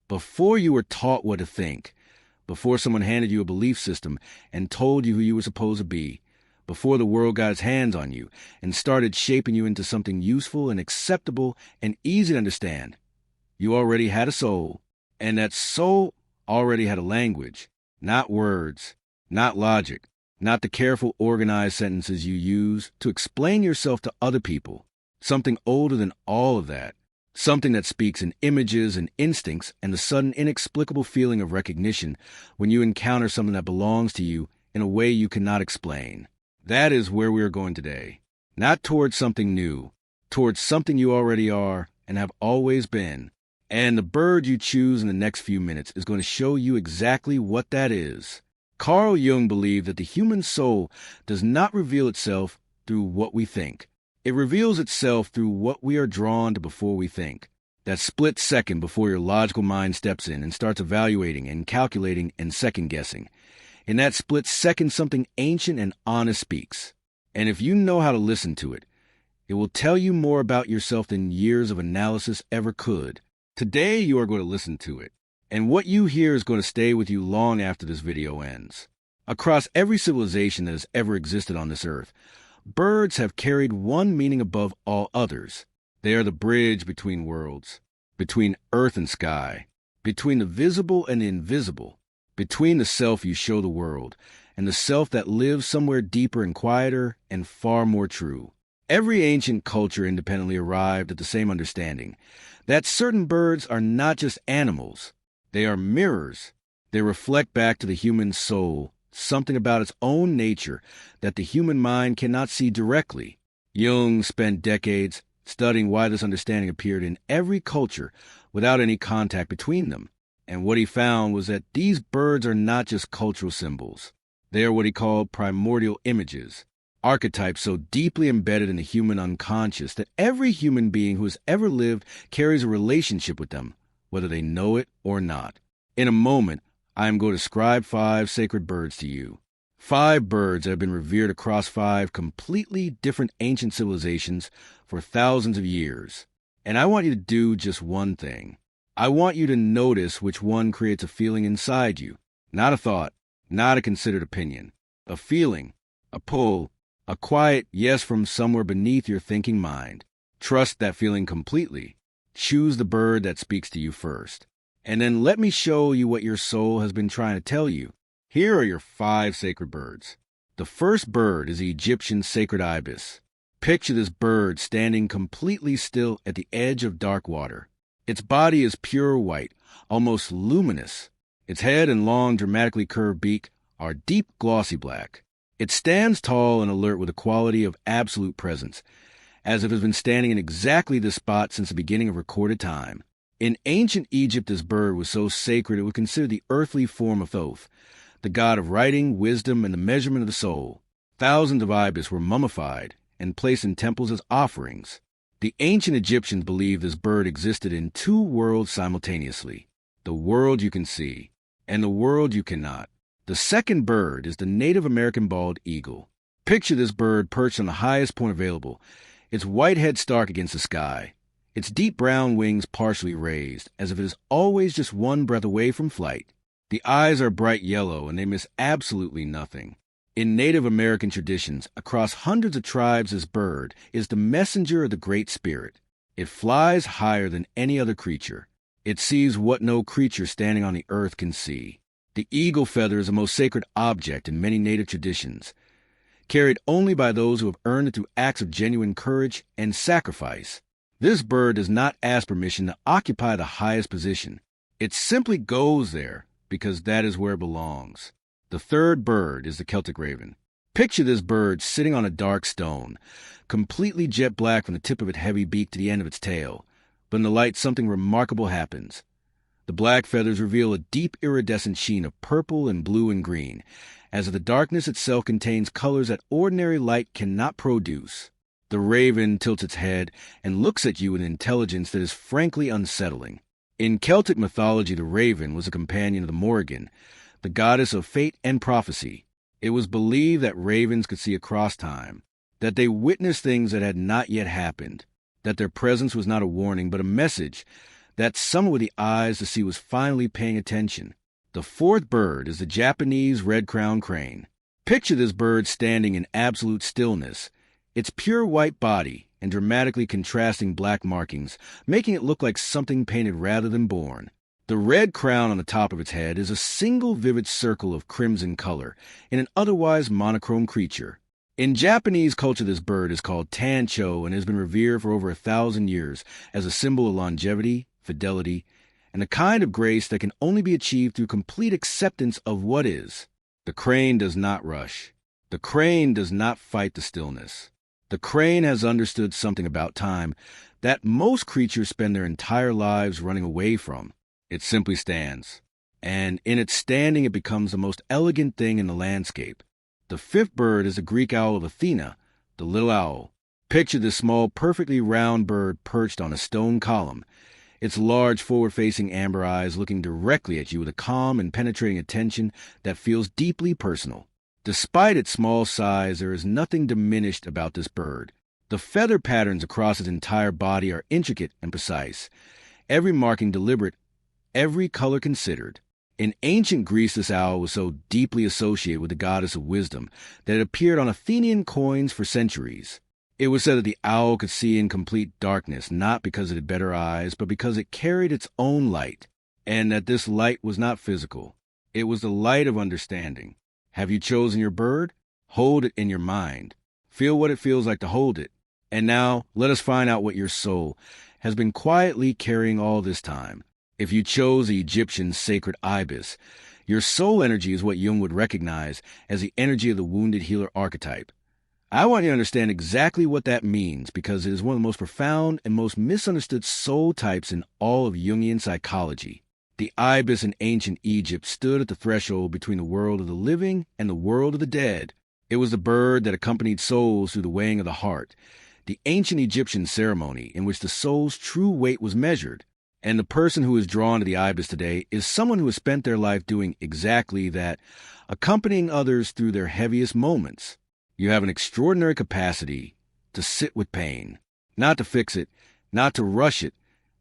Before you were taught what to think, before someone handed you a belief system and told you who you were supposed to be, before the world got its hands on you and started shaping you into something useful and acceptable and easy to understand, you already had a soul, and that soul already had a language, not words, not logic, not the careful, organized sentences you use to explain yourself to other people. Something older than all of that. Something that speaks in images and instincts and the sudden inexplicable feeling of recognition when you encounter something that belongs to you in a way you cannot explain. That is where we are going today. Not towards something new, towards something you already are and have always been. And the bird you choose in the next few minutes is going to show you exactly what that is. Carl Jung believed that the human soul does not reveal itself through what we think. It reveals itself through what we are drawn to before we think. That split second before your logical mind steps in and starts evaluating and calculating and second-guessing. In that split second, something ancient and honest speaks. And if you know how to listen to it, it will tell you more about yourself than years of analysis ever could. Today, you are going to listen to it. And what you hear is going to stay with you long after this video ends. Across every civilization that has ever existed on this earth, birds have carried one meaning above all others. They are the bridge between worlds, between earth and sky, between the visible and the invisible, between the self you show the world and the self that lives somewhere deeper and quieter and far more true. Every ancient culture independently arrived at the same understanding that certain birds are not just animals. They are mirrors. They reflect back to the human soul something about its own nature that the human mind cannot see directly. Jung spent decades studying why this understanding appeared in every culture without any contact between them. And what he found was that these birds are not just cultural symbols. They are what he called primordial images, archetypes so deeply embedded in the human unconscious that every human being who has ever lived carries a relationship with them, whether they know it or not. In a moment, I am going to describe 5 sacred birds to you. 5 birds that have been revered across 5 completely different ancient civilizations for thousands of years. And I want you to do just one thing. I want you to notice which one creates a feeling inside you. Not a thought, not a considered opinion. A feeling, a pull, a quiet yes from somewhere beneath your thinking mind. Trust that feeling completely. Choose the bird that speaks to you first. And then let me show you what your soul has been trying to tell you. Here are your 5 sacred birds. The first bird is the Egyptian sacred Ibis. Picture this bird standing completely still at the edge of dark water. Its body is pure white, almost luminous. Its head and long, dramatically curved beak are deep, glossy black. It stands tall and alert with a quality of absolute presence, as if it has been standing in exactly this spot since the beginning of recorded time. In ancient Egypt, this bird was so sacred it was considered the earthly form of Thoth, the god of writing, wisdom, and the measurement of the soul. Thousands of ibis were mummified and placed in temples as offerings. The ancient Egyptians believed this bird existed in 2 worlds simultaneously, the world you can see and the world you cannot. The second bird is the Native American bald eagle. Picture this bird perched on the highest point available, its white head stark against the sky, its deep brown wings partially raised, as if it is always just one breath away from flight. The eyes are bright yellow, and they miss absolutely nothing. In Native American traditions, across hundreds of tribes, this bird is the messenger of the Great Spirit. It flies higher than any other creature. It sees what no creature standing on the earth can see. The eagle feather is the most sacred object in many Native traditions, carried only by those who have earned it through acts of genuine courage and sacrifice. This bird does not ask permission to occupy the highest position. It simply goes there because that is where it belongs. The third bird is the Celtic raven. Picture this bird sitting on a dark stone, completely jet black from the tip of its heavy beak to the end of its tail. But in the light, something remarkable happens. The black feathers reveal a deep iridescent sheen of purple and blue and green, as if the darkness itself contains colors that ordinary light cannot produce. The raven tilts its head and looks at you with an intelligence that is frankly unsettling. In Celtic mythology, the raven was a companion of the Morrigan, the goddess of fate and prophecy. It was believed that ravens could see across time, that they witnessed things that had not yet happened, that their presence was not a warning but a message That someone with the eyes to see was finally paying attention. The fourth bird is the Japanese red-crowned crane. Picture this bird standing in absolute stillness, its pure white body and dramatically contrasting black markings, making it look like something painted rather than born. The red crown on the top of its head is a single vivid circle of crimson color in an otherwise monochrome creature. In Japanese culture, this bird is called tancho and has been revered for over 1,000 years as a symbol of longevity, fidelity, and the kind of grace that can only be achieved through complete acceptance of what is. The crane does not rush. The crane does not fight the stillness. The crane has understood something about time that most creatures spend their entire lives running away from. It simply stands. And in its standing, it becomes the most elegant thing in the landscape. The fifth bird is the Greek owl of Athena, the little owl. Picture this small, perfectly round bird perched on a stone column, its large forward-facing amber eyes looking directly at you with a calm and penetrating attention that feels deeply personal. Despite its small size, there is nothing diminished about this bird. The feather patterns across its entire body are intricate and precise, every marking deliberate, every color considered. In ancient Greece, this owl was so deeply associated with the goddess of wisdom that it appeared on Athenian coins for centuries. It was said that the owl could see in complete darkness, not because it had better eyes, but because it carried its own light, and that this light was not physical. It was the light of understanding. Have you chosen your bird? Hold it in your mind. Feel what it feels like to hold it. And now, let us find out what your soul has been quietly carrying all this time. If you chose the Egyptian sacred Ibis, your soul energy is what Jung would recognize as the energy of the wounded healer archetype. I want you to understand exactly what that means because it is one of the most profound and most misunderstood soul types in all of Jungian psychology. The Ibis in ancient Egypt stood at the threshold between the world of the living and the world of the dead. It was the bird that accompanied souls through the weighing of the heart, the ancient Egyptian ceremony in which the soul's true weight was measured. And the person who is drawn to the Ibis today is someone who has spent their life doing exactly that, accompanying others through their heaviest moments. You have an extraordinary capacity to sit with pain, not to fix it, not to rush it,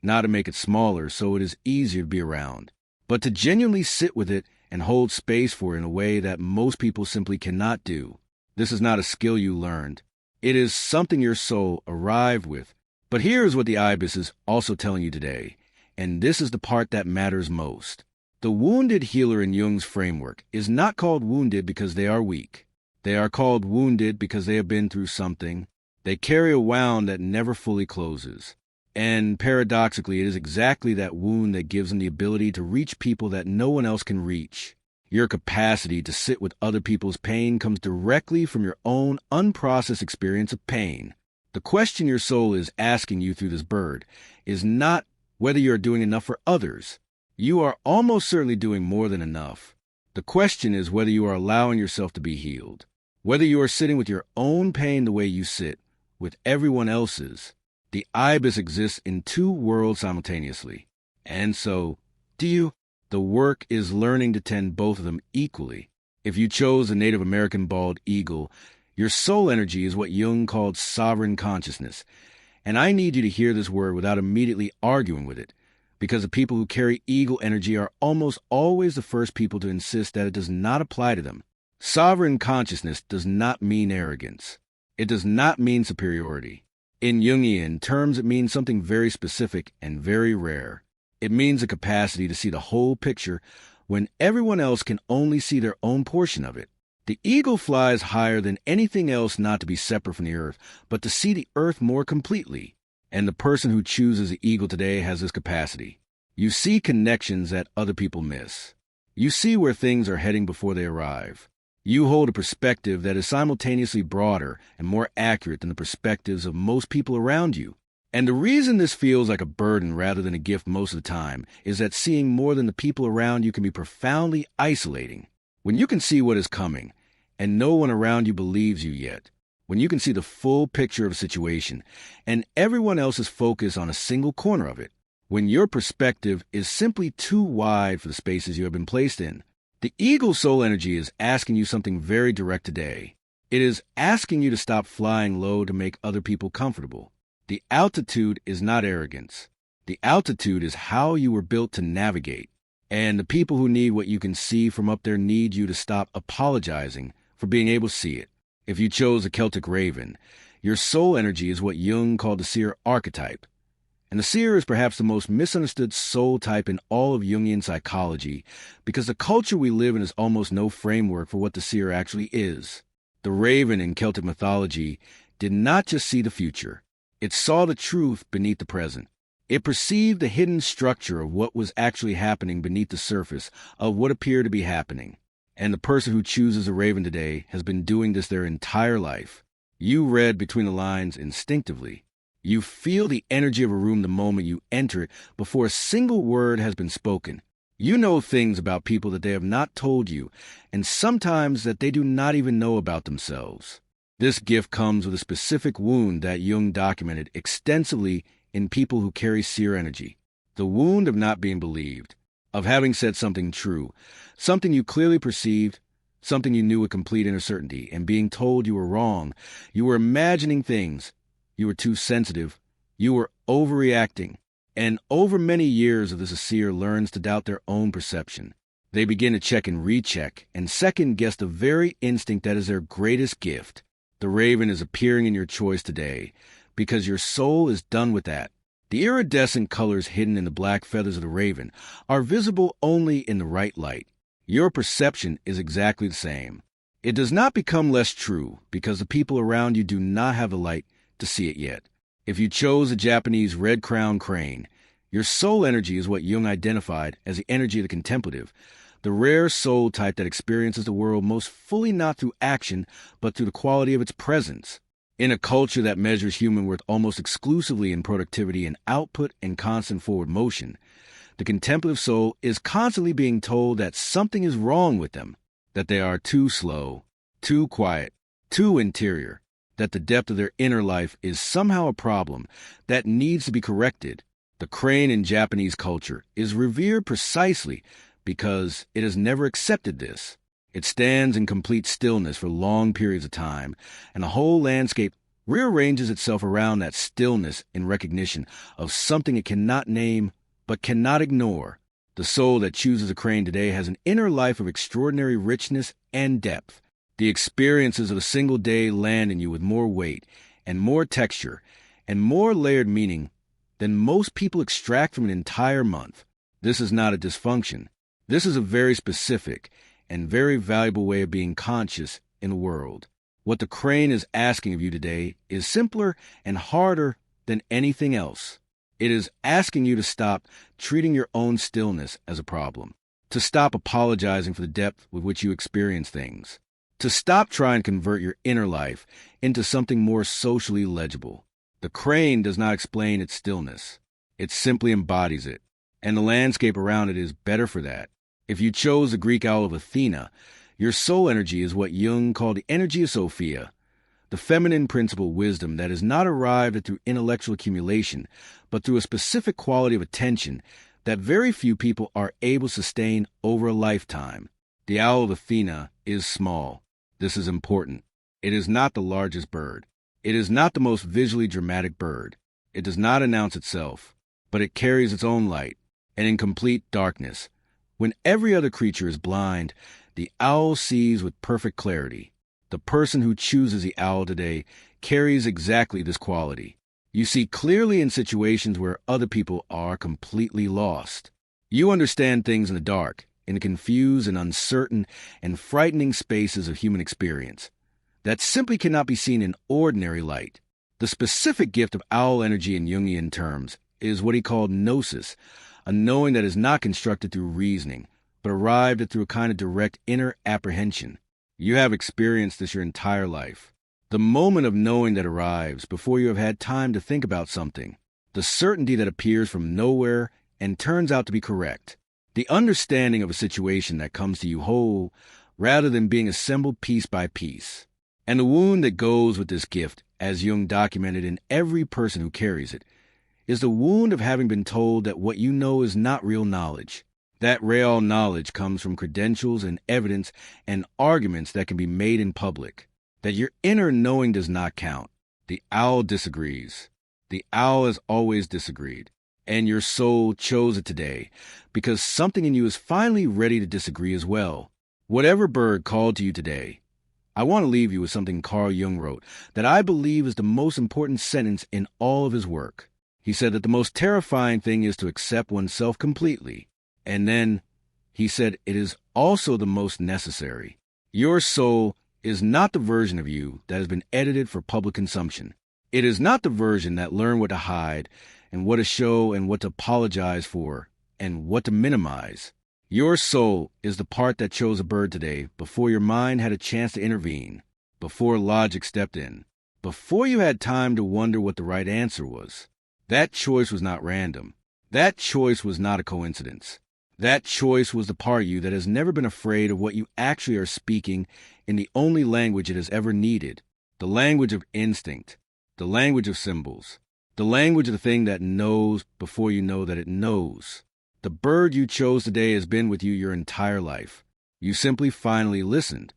not to make it smaller so it is easier to be around, but to genuinely sit with it and hold space for it in a way that most people simply cannot do. This is not a skill you learned. It is something your soul arrived with. But here is what the Ibis is also telling you today, and this is the part that matters most. The wounded healer in Jung's framework is not called wounded because they are weak. They are called wounded because they have been through something. They carry a wound that never fully closes. And paradoxically, it is exactly that wound that gives them the ability to reach people that no one else can reach. Your capacity to sit with other people's pain comes directly from your own unprocessed experience of pain. The question your soul is asking you through this bird is not whether you are doing enough for others. You are almost certainly doing more than enough. The question is whether you are allowing yourself to be healed. Whether you are sitting with your own pain the way you sit with everyone else's. The Ibis exists in two worlds simultaneously. And so, do you? The work is learning to tend both of them equally. If you chose the Native American bald eagle, your soul energy is what Jung called sovereign consciousness. And I need you to hear this word without immediately arguing with it, because the people who carry eagle energy are almost always the first people to insist that it does not apply to them. Sovereign consciousness does not mean arrogance. It does not mean superiority. In Jungian terms, it means something very specific and very rare. It means the capacity to see the whole picture when everyone else can only see their own portion of it. The eagle flies higher than anything else not to be separate from the earth, but to see the earth more completely. And the person who chooses the eagle today has this capacity. You see connections that other people miss. You see where things are heading before they arrive. You hold a perspective that is simultaneously broader and more accurate than the perspectives of most people around you. And the reason this feels like a burden rather than a gift most of the time is that seeing more than the people around you can be profoundly isolating. When you can see what is coming, and no one around you believes you yet, when you can see the full picture of a situation, and everyone else is focused on a single corner of it, when your perspective is simply too wide for the spaces you have been placed in, the eagle soul energy is asking you something very direct today. It is asking you to stop flying low to make other people comfortable. The altitude is not arrogance. The altitude is how you were built to navigate. And the people who need what you can see from up there need you to stop apologizing for being able to see it. If you chose a Celtic raven, your soul energy is what Jung called the Seer archetype. And the Seer is perhaps the most misunderstood soul type in all of Jungian psychology because the culture we live in has almost no framework for what the Seer actually is. The raven in Celtic mythology did not just see the future. It saw the truth beneath the present. It perceived the hidden structure of what was actually happening beneath the surface of what appeared to be happening. And the person who chooses a raven today has been doing this their entire life. You read between the lines instinctively. You feel the energy of a room the moment you enter it before a single word has been spoken. You know things about people that they have not told you, and sometimes that they do not even know about themselves. This gift comes with a specific wound that Jung documented extensively in people who carry Seer energy. The wound of not being believed, of having said something true, something you clearly perceived, something you knew with complete inner certainty, and being told you were wrong. You were imagining things. You were too sensitive. You were overreacting. And over many years of this, a Seer learns to doubt their own perception. They begin to check and recheck, and second-guess the very instinct that is their greatest gift. The raven is appearing in your choice today, because your soul is done with that. The iridescent colors hidden in the black feathers of the raven are visible only in the right light. Your perception is exactly the same. It does not become less true because the people around you do not have the light to see it yet. If you chose a Japanese red-crowned crane, your soul energy is what Jung identified as the energy of the contemplative, the rare soul type that experiences the world most fully not through action, but through the quality of its presence. In a culture that measures human worth almost exclusively in productivity and output and constant forward motion, the contemplative soul is constantly being told that something is wrong with them, that they are too slow, too quiet, too interior, that the depth of their inner life is somehow a problem that needs to be corrected. The crane in Japanese culture is revered precisely because it has never accepted this. It stands in complete stillness for long periods of time, and the whole landscape rearranges itself around that stillness in recognition of something it cannot name but cannot ignore. The soul that chooses a crane today has an inner life of extraordinary richness and depth. The experiences of a single day land in you with more weight and more texture and more layered meaning than most people extract from an entire month. This is not a dysfunction. This is a very specific and very valuable way of being conscious in the world. What the crane is asking of you today is simpler and harder than anything else. It is asking you to stop treating your own stillness as a problem, to stop apologizing for the depth with which you experience things, to stop trying to convert your inner life into something more socially legible. The crane does not explain its stillness. It simply embodies it, and the landscape around it is better for that. If you chose the Greek owl of Athena, your soul energy is what Jung called the energy of Sophia, the feminine principle wisdom that is not arrived at through intellectual accumulation, but through a specific quality of attention that very few people are able to sustain over a lifetime. The owl of Athena is small. This is important. It is not the largest bird. It is not the most visually dramatic bird. It does not announce itself, but it carries its own light, and in complete darkness, when every other creature is blind, the owl sees with perfect clarity. The person who chooses the owl today carries exactly this quality. You see clearly in situations where other people are completely lost. You understand things in the dark, in the confused and uncertain and frightening spaces of human experience that simply cannot be seen in ordinary light. The specific gift of owl energy in Jungian terms is what he called gnosis, a knowing that is not constructed through reasoning, but arrived at through a kind of direct inner apprehension. You have experienced this your entire life. The moment of knowing that arrives before you have had time to think about something. The certainty that appears from nowhere and turns out to be correct. The understanding of a situation that comes to you whole, rather than being assembled piece by piece. And the wound that goes with this gift, as Jung documented in every person who carries it, is the wound of having been told that what you know is not real knowledge. That real knowledge comes from credentials and evidence and arguments that can be made in public. That your inner knowing does not count. The owl disagrees. The owl has always disagreed. And your soul chose it today because something in you is finally ready to disagree as well. Whatever bird called to you today, I want to leave you with something Carl Jung wrote that I believe is the most important sentence in all of his work. He said that the most terrifying thing is to accept oneself completely. And then he said it is also the most necessary. Your soul is not the version of you that has been edited for public consumption. It is not the version that learned what to hide and what to show and what to apologize for and what to minimize. Your soul is the part that chose a bird today before your mind had a chance to intervene, before logic stepped in, before you had time to wonder what the right answer was. That choice was not random. That choice was not a coincidence. That choice was the part of you that has never been afraid of what you actually are speaking in the only language it has ever needed, the language of instinct, the language of symbols, the language of the thing that knows before you know that it knows. The bird you chose today has been with you your entire life. You simply finally listened.